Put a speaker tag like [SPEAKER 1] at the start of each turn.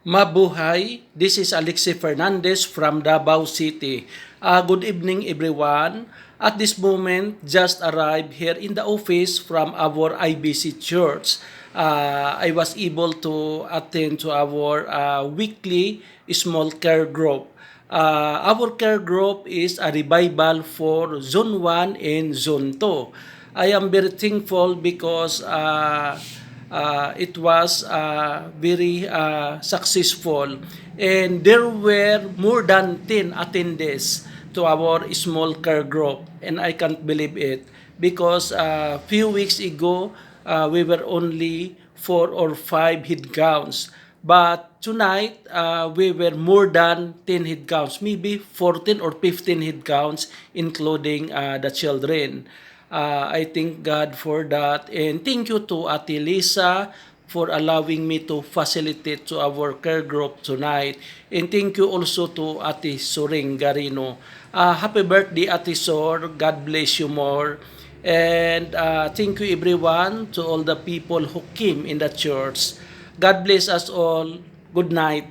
[SPEAKER 1] Mabuhay, this is Alexi Fernandez from Davao City. Good evening everyone. At this moment, just arrived here in the office from our IBC Church. I was able to attend to our weekly small care group. Our care group is a revival for Zone 1 and Zone 2. I am very thankful because it was very successful, and there were more than 10 attendees to our small care group, and I can't believe it because a few weeks ago we were only 4 or 5 head counts, but tonight we were more than 10 head counts, maybe 14 or 15 head counts, including the children. I thank God for that. And thank you to Ate Lisa for allowing me to facilitate to our care group tonight. And thank you also to Ate Soring Garino. Happy birthday, Ate Sor. God bless you more. And thank you everyone to all the people who came in the church. God bless us all. Good night.